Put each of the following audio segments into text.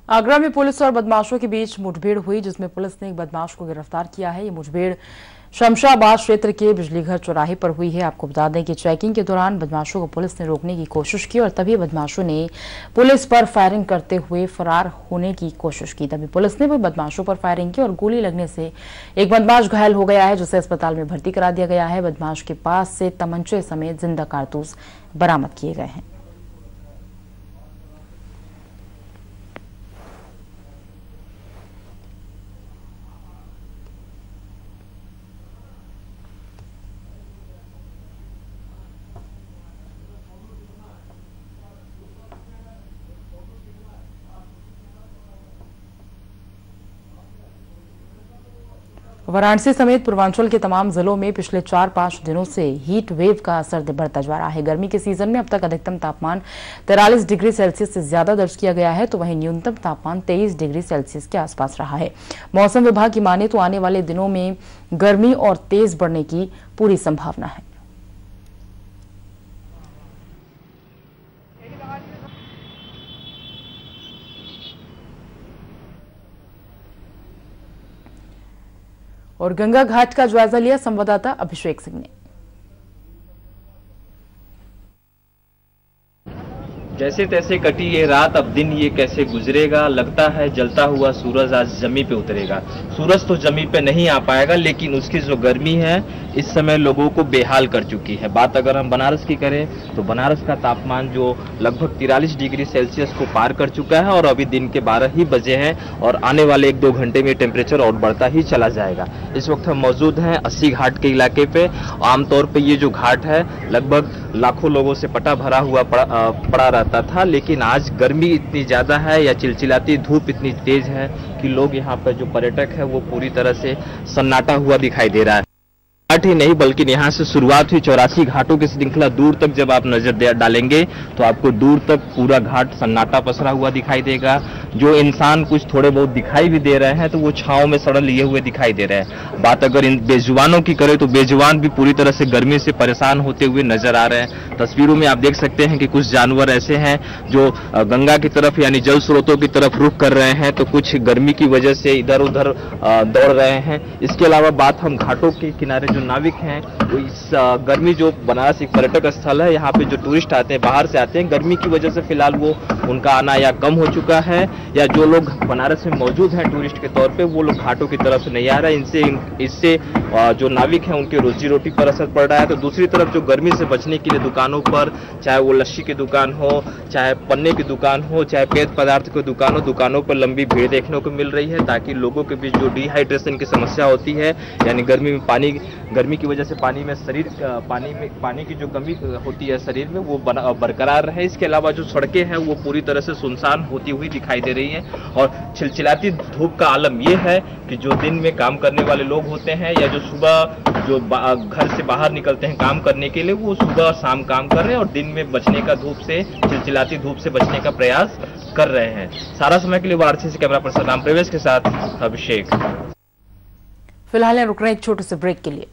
आगरा में पुलिस और बदमाशों के बीच मुठभेड़ हुई, जिसमें पुलिस ने एक बदमाश को गिरफ्तार किया है। ये मुठभेड़ शमशाबाद क्षेत्र के बिजलीघर चौराहे पर हुई है। आपको बता दें कि चेकिंग के दौरान बदमाशों को पुलिस ने रोकने की कोशिश की और तभी बदमाशों ने पुलिस पर फायरिंग करते हुए फरार होने की कोशिश की। तभी पुलिस ने भी बदमाशों पर फायरिंग की और गोली लगने से एक बदमाश घायल हो गया है, जिसे अस्पताल में भर्ती करा दिया गया है। बदमाश के पास से तमंचे समेत जिंदा कारतूस बरामद किए गए हैं। वाराणसी समेत पूर्वांचल के तमाम जिलों में पिछले 4-5 दिनों से हीट वेव का असर बढ़ता जा रहा है। गर्मी के सीजन में अब तक अधिकतम तापमान 43 डिग्री सेल्सियस से ज्यादा दर्ज किया गया है, तो वहीं न्यूनतम तापमान 23 डिग्री सेल्सियस के आसपास रहा है। मौसम विभाग की माने तो आने वाले दिनों में गर्मी और तेज बढ़ने की पूरी संभावना है। और गंगा घाट का जायजा लिया संवाददाता अभिषेक सिंह ने। जैसे तैसे कटी ये रात, अब दिन ये कैसे गुजरेगा। लगता है जलता हुआ सूरज आज जमी पे उतरेगा। सूरज तो जमी पे नहीं आ पाएगा, लेकिन उसकी जो गर्मी है इस समय लोगों को बेहाल कर चुकी है। बात अगर हम बनारस की करें तो बनारस का तापमान जो लगभग 43 डिग्री सेल्सियस को पार कर चुका है और अभी दिन के 12 ही बजे हैं और आने वाले 1-2 घंटे में टेम्परेचर और बढ़ता ही चला जाएगा। इस वक्त हम मौजूद हैं 80 घाट के इलाके पे। आमतौर पे ये जो घाट है लगभग लाखों लोगों से पटा भरा हुआ पड़ा रहता था, लेकिन आज गर्मी इतनी ज्यादा है या चिलचिलाती धूप इतनी तेज है कि लोग यहाँ पर जो पर्यटक है वो पूरी तरह से सन्नाटा हुआ दिखाई दे रहा है। घाट ही नहीं बल्कि यहाँ से शुरुआत हुई 84 घाटों की श्रृंखला। दूर तक जब आप नजर डालेंगे तो आपको दूर तक पूरा घाट सन्नाटा पसरा हुआ दिखाई देगा। जो इंसान कुछ थोड़े बहुत दिखाई भी दे रहे हैं तो वो छांव में सड़न लिए हुए दिखाई दे रहे हैं। बात अगर इन बेजुबानों की करें तो बेजुबान भी पूरी तरह से गर्मी से परेशान होते हुए नजर आ रहे हैं। तस्वीरों में आप देख सकते हैं कि कुछ जानवर ऐसे हैं जो गंगा की तरफ यानी जल स्रोतों की तरफ रुख कर रहे हैं, तो कुछ गर्मी की वजह से इधर उधर दौड़ रहे हैं। इसके अलावा बात हम घाटों के किनारे जो नाविक हैं वो इस गर्मी, जो बनारस एक पर्यटक स्थल है, यहाँ पे जो टूरिस्ट आते हैं बाहर से आते हैं, गर्मी की वजह से फिलहाल वो उनका आना या कम हो चुका है या जो लोग बनारस में मौजूद हैं टूरिस्ट के तौर पे वो लोग घाटों की तरफ से नहीं आ रहे हैं। इससे जो नाविक हैं उनके रोजी रोटी पर असर पड़ रहा है। तो दूसरी तरफ जो गर्मी से बचने के लिए दुकानों पर, चाहे वो लस्सी की दुकान हो, चाहे पन्ने की दुकान हो, चाहे पेय पदार्थ की दुकान हो, दुकानों पर लंबी भीड़ देखने को मिल रही है ताकि लोगों के बीच जो डिहाइड्रेशन की समस्या होती है यानी गर्मी की वजह से पानी की जो कमी होती है शरीर में वो बरकरार रहे। इसके अलावा जो सड़कें हैं वो पूरी तरह से सुनसान होती हुई दिखाई दे रही हैं और चिलचिलाती धूप का आलम ये है कि जो दिन में काम करने वाले लोग होते हैं या जो सुबह जो घर से बाहर निकलते हैं काम करने के लिए, वो सुबह और शाम काम कर रहे हैं और दिन में बचने का धूप से, चिलचिलाती धूप से बचने का प्रयास कर रहे हैं। सारा समय के लिए वाराणसी से कैमरा पर्सन राम प्रवेश के साथ अभिषेक। फिलहाल रुक रहे हैं एक छोटे से ब्रेक के लिए।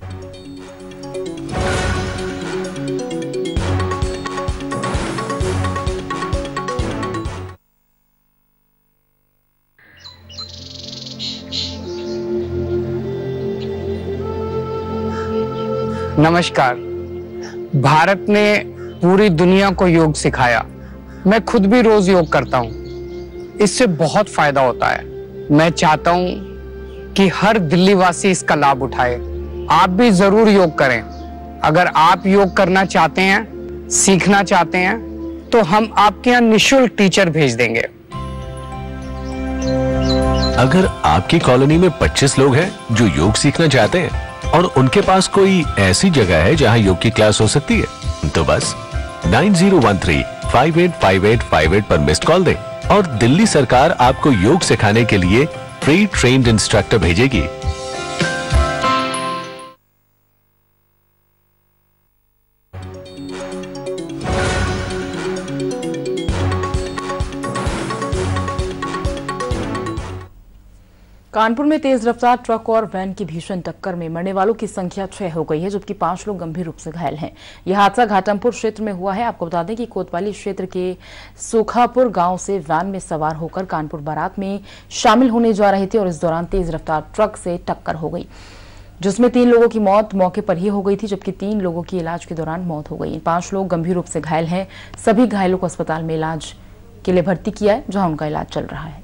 नमस्कार। भारत ने पूरी दुनिया को योग सिखाया। मैं खुद भी रोज योग करता हूं, इससे बहुत फायदा होता है। मैं चाहता हूं कि हर दिल्ली वासी इसका लाभ उठाए। आप भी जरूर योग करें। अगर आप योग करना चाहते हैं, सीखना चाहते हैं, तो हम आपके यहाँ निःशुल्क टीचर भेज देंगे। अगर आपकी कॉलोनी में 25 लोग हैं जो योग सीखना चाहते हैं और उनके पास कोई ऐसी जगह है जहां योग की क्लास हो सकती है, तो बस 9013585858 पर मिस्ड कॉल दें और दिल्ली सरकार आपको योग सिखाने के लिए फ्री ट्रेन्ड इंस्ट्रक्टर भेजेगी। कानपुर में तेज रफ्तार ट्रक और वैन की भीषण टक्कर में मरने वालों की संख्या 6 हो गई है, जबकि 5 लोग गंभीर रूप से घायल हैं। यह हादसा घाटमपुर क्षेत्र में हुआ है। आपको बता दें कि कोतवाली क्षेत्र के सूखापुर गांव से वैन में सवार होकर कानपुर बारात में शामिल होने जा रहे थे और इस दौरान तेज रफ्तार ट्रक से टक्कर हो गई, जिसमें 3 लोगों की मौत मौके पर ही हो गई थी, जबकि 3 लोगों की इलाज के दौरान मौत हो गई। 5 लोग गंभीर रूप से घायल हैं। सभी घायलों को अस्पताल में इलाज के लिए भर्ती किया है, जहां उनका इलाज चल रहा है।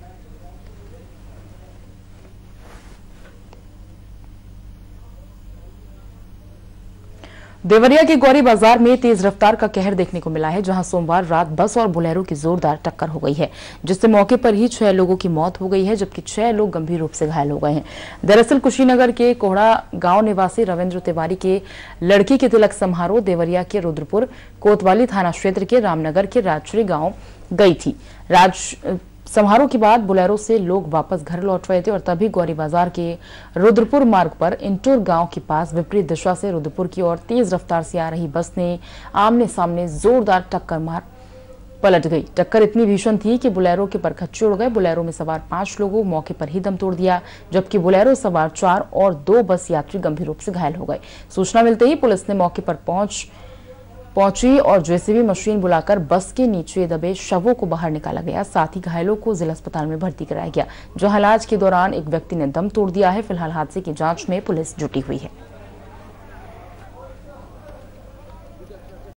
देवरिया के गौरी बाजार में तेज रफ्तार का कहर देखने को मिला है, जहां सोमवार रात बस और बोलेरो की जोरदार टक्कर हो गई है, जिससे मौके पर ही 6 लोगों की मौत हो गई है, जबकि 6 लोग गंभीर रूप से घायल हो गए हैं। दरअसल कुशीनगर के कोहड़ा गांव निवासी रविंद्र तिवारी के लड़की के तिलक समारोह देवरिया के रुद्रपुर कोतवाली थाना क्षेत्र के रामनगर के राजश्री गांव गई थी। समारोह के बाद बोलेरो से लोग वापस घर लौट रहे थे और तभी गौरी बाजार के रुद्रपुर मार्ग पर इंटूर गांव के पास विपरीत दिशा से रुद्रपुर की ओर तेज रफ्तार से आ रही बस ने आमने सामने जोरदार टक्कर मार पलट गई। टक्कर इतनी भीषण थी कि बोलेरो के परखच्चे उड़ गए। बोलेरो में सवार 5 लोगों मौके पर ही दम तोड़ दिया, जबकि बोलेरो सवार 4 और 2 बस यात्री गंभीर रूप से घायल हो गए। सूचना मिलते ही पुलिस ने मौके पर पहुंची और जेसीबी मशीन बुलाकर बस के नीचे दबे शवों को बाहर निकाला गया। साथ ही घायलों को जिला अस्पताल में भर्ती कराया गया, जहां इलाज के दौरान एक व्यक्ति ने दम तोड़ दिया है। फिलहाल हादसे की जांच में पुलिस जुटी हुई है।